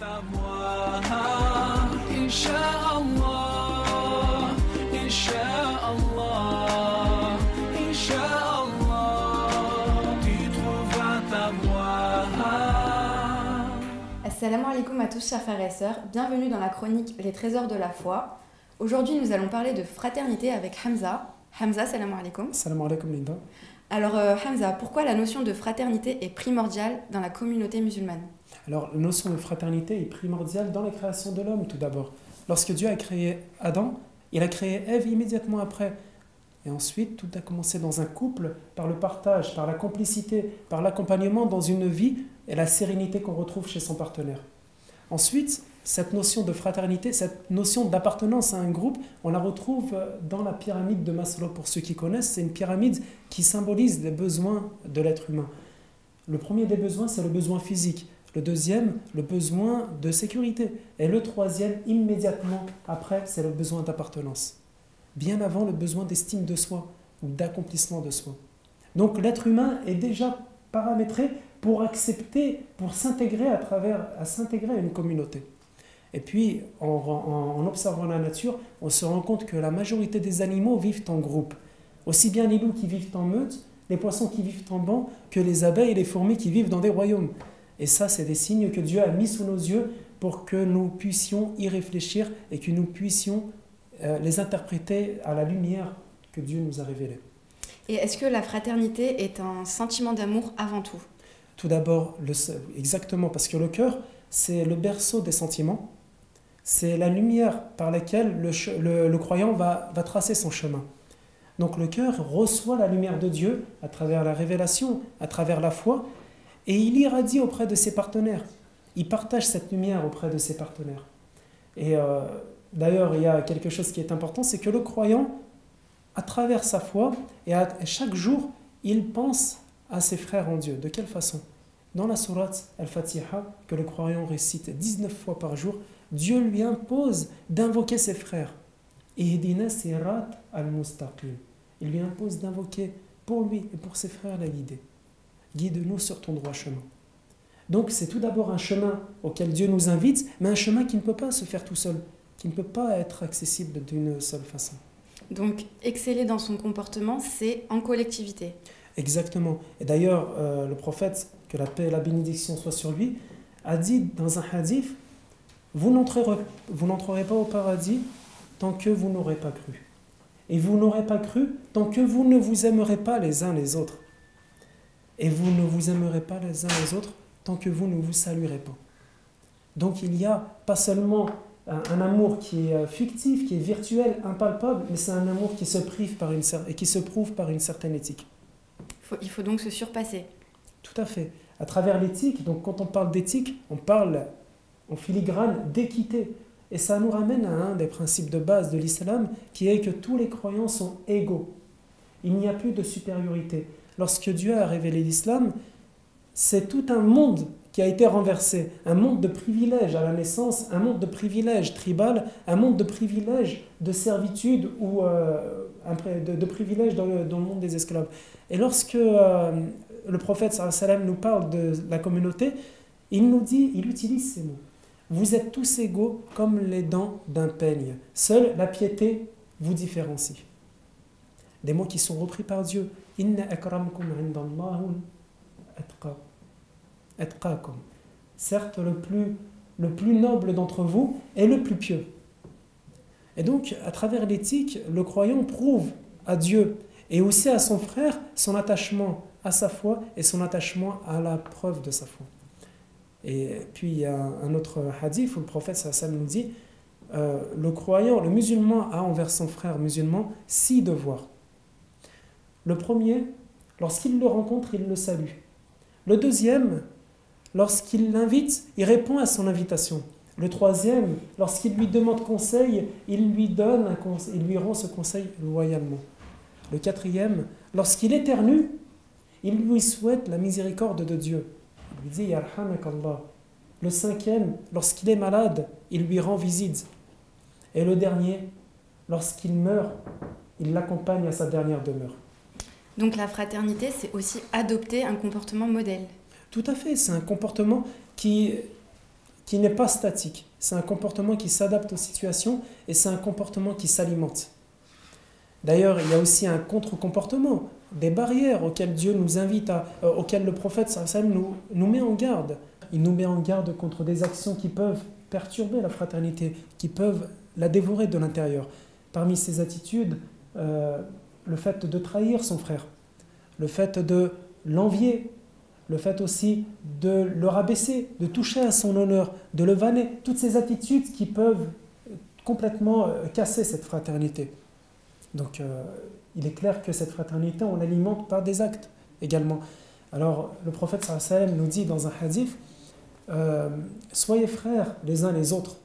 à moi. Inch'Allah, Inch'Allah, Inch'Allah, tu trouveras ta voie. Assalamu alaikum à tous chers frères et sœurs, bienvenue dans la chronique Les Trésors de la foi. Aujourd'hui nous allons parler de fraternité avec Hamza. Hamza, salam alaikum. Salam alaikum Linda. Alors Hamza, pourquoi la notion de fraternité est primordiale dans la communauté musulmane? Alors la notion de fraternité est primordiale dans la création de l'homme tout d'abord. Lorsque Dieu a créé Adam, il a créé Ève immédiatement après. Et ensuite, tout a commencé dans un couple, par le partage, par la complicité, par l'accompagnement dans une vie et la sérénité qu'on retrouve chez son partenaire. Ensuite, cette notion de fraternité, cette notion d'appartenance à un groupe, on la retrouve dans la pyramide de Maslow. Pour ceux qui connaissent, c'est une pyramide qui symbolise les besoins de l'être humain. Le premier des besoins, c'est le besoin physique. Le deuxième, le besoin de sécurité. Et le troisième, immédiatement après, c'est le besoin d'appartenance. Bien avant le besoin d'estime de soi ou d'accomplissement de soi. Donc l'être humain est déjà paramétré pour accepter, pour s'intégrer à une communauté. Et puis, en observant la nature, on se rend compte que la majorité des animaux vivent en groupe. Aussi bien les loups qui vivent en meute, les poissons qui vivent en banc, que les abeilles et les fourmis qui vivent dans des royaumes. Et ça, c'est des signes que Dieu a mis sous nos yeux pour que nous puissions y réfléchir et que nous puissions les interpréter à la lumière que Dieu nous a révélée. Et est-ce que la fraternité est un sentiment d'amour avant tout? Tout d'abord, exactement, parce que le cœur, c'est le berceau des sentiments. C'est la lumière par laquelle le croyant va tracer son chemin. Donc le cœur reçoit la lumière de Dieu à travers la révélation, à travers la foi, et il irradie auprès de ses partenaires. Il partage cette lumière auprès de ses partenaires. Et d'ailleurs, il y a quelque chose qui est important, c'est que le croyant, à travers sa foi, et chaque jour, il pense à ses frères en Dieu. De quelle façon? Dans la sourate Al-Fatiha, que le croyant récite 19 fois par jour, Dieu lui impose d'invoquer ses frères. Ihdina sirat al-mustaqim. Il lui impose d'invoquer pour lui et pour ses frères la guidée. Guide-nous sur ton droit chemin. Donc c'est tout d'abord un chemin auquel Dieu nous invite, mais un chemin qui ne peut pas se faire tout seul, qui ne peut pas être accessible d'une seule façon. Donc exceller dans son comportement, c'est en collectivité. Exactement. Et d'ailleurs, le prophète, que la paix et la bénédiction soient sur lui, a dit dans un hadith, vous n'entrerez pas au paradis tant que vous n'aurez pas cru. Et vous n'aurez pas cru tant que vous ne vous aimerez pas les uns les autres. Et vous ne vous aimerez pas les uns les autres tant que vous ne vous saluerez pas. Donc il n'y a pas seulement un amour qui est fictif, qui est virtuel, impalpable, mais c'est un amour qui se prouve par une certaine éthique. Il faut donc se surpasser. Tout à fait. À travers l'éthique, donc quand on parle d'éthique, on parle en filigrane d'équité. Et ça nous ramène à un des principes de base de l'islam, qui est que tous les croyants sont égaux. Il n'y a plus de supériorité. Lorsque Dieu a révélé l'islam, c'est tout un monde qui a été renversé. Un monde de privilèges à la naissance, un monde de privilèges tribal, un monde de privilèges de servitude ou de privilèges dans le monde des esclaves. Et lorsque le prophète sallam nous parle de la communauté, il utilise ces mots. Vous êtes tous égaux comme les dents d'un peigne. Seule la piété vous différencie. Des mots qui sont repris par Dieu. Inna akramakum indallahi atqakum. Certes, le plus noble d'entre vous est le plus pieux. Et donc, à travers l'éthique, le croyant prouve à Dieu et aussi à son frère son attachement à sa foi et son attachement à la preuve de sa foi. Et puis il y a un autre hadith où le prophète sallam nous dit le croyant, le musulman a envers son frère musulman 6 devoirs. Le premier, lorsqu'il le rencontre, il le salue. Le deuxième, lorsqu'il l'invite, il répond à son invitation. Le troisième, lorsqu'il lui demande conseil, il lui rend ce conseil loyalement. Le quatrième, lorsqu'il éternue, il lui souhaite la miséricorde de Dieu. Il lui dit « Yarhamakallah ». Le cinquième, lorsqu'il est malade, il lui rend visite. Et le dernier, lorsqu'il meurt, il l'accompagne à sa dernière demeure. Donc la fraternité, c'est aussi adopter un comportement modèle. Tout à fait, c'est un comportement qui qui n'est pas statique. C'est un comportement qui s'adapte aux situations et c'est un comportement qui s'alimente. D'ailleurs, il y a aussi un contre-comportement, des barrières auxquelles Dieu nous invite, auxquelles le prophète sallallahu alayhi wa sallam nous met en garde. Il nous met en garde contre des actions qui peuvent perturber la fraternité, qui peuvent la dévorer de l'intérieur. Parmi ces attitudes, le fait de trahir son frère, le fait de l'envier, le fait aussi de le rabaisser, de toucher à son honneur, de le vanner, toutes ces attitudes qui peuvent complètement casser cette fraternité. Donc il est clair que cette fraternité, on l'alimente par des actes également. Alors le prophète sallallahu alayhi wa sallam nous dit dans un hadith, soyez frères les uns les autres.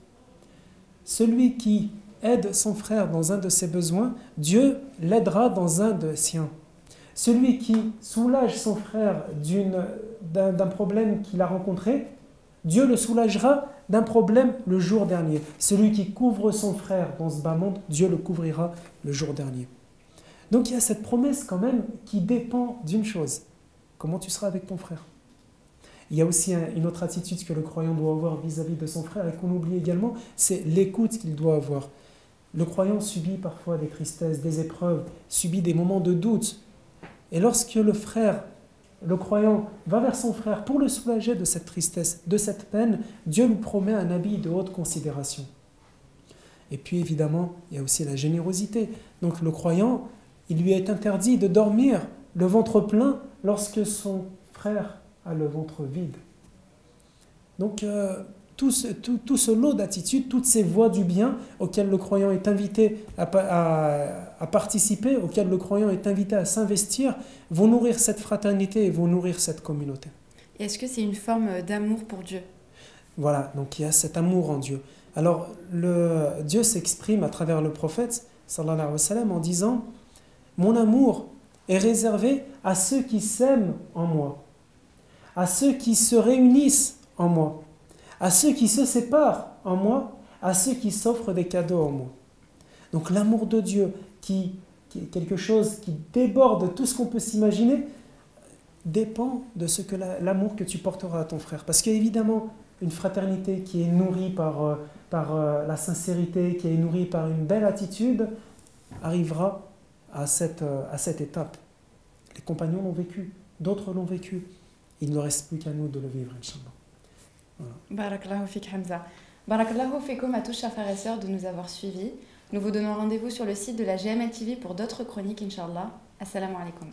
Celui qui aide son frère dans un de ses besoins, Dieu l'aidera dans un de siens. Celui qui soulage son frère d'un problème qu'il a rencontré, Dieu le soulagera d'un problème le jour dernier. Celui qui couvre son frère dans ce bas monde, Dieu le couvrira le jour dernier. Donc il y a cette promesse quand même qui dépend d'une chose. Comment tu seras avec ton frère? Il y a aussi une autre attitude que le croyant doit avoir vis-à-vis de son frère et qu'on oublie également, c'est l'écoute qu'il doit avoir. Le croyant subit parfois des tristesses, des épreuves, subit des moments de doute. Et lorsque le croyant va vers son frère pour le soulager de cette tristesse, de cette peine, Dieu lui promet un habit de haute considération. Et puis évidemment, il y a aussi la générosité. Donc le croyant, il lui est interdit de dormir le ventre plein lorsque son frère a le ventre vide. Donc tout ce lot d'attitudes, toutes ces voies du bien auxquelles le croyant est invité à participer, auxquelles le croyant est invité à s'investir, vont nourrir cette fraternité et vont nourrir cette communauté. Et est-ce que c'est une forme d'amour pour Dieu? Voilà, donc il y a cet amour en Dieu. Alors Dieu s'exprime à travers le prophète sallallahu alayhi wa sallam en disant « Mon amour est réservé à ceux qui s'aiment en moi, à ceux qui se réunissent en moi, à ceux qui se séparent en moi, à ceux qui s'offrent des cadeaux en moi. » Donc l'amour de Dieu, qui est quelque chose qui déborde tout ce qu'on peut s'imaginer, dépend de ce que l'amour que tu porteras à ton frère. Parce qu'évidemment, une fraternité qui est nourrie par la sincérité, qui est nourrie par une belle attitude, arrivera à cette étape. Les compagnons l'ont vécu, d'autres l'ont vécu. Il ne reste plus qu'à nous de le vivre, Inch'Allah. Voilà. Barakallahu fik Hamza. Barakallahu fikum à tous chers frères et sœurs de nous avoir suivis. Nous vous donnons rendez-vous sur le site de la GML TV pour d'autres chroniques, Inch'Allah. Assalamu alaikum.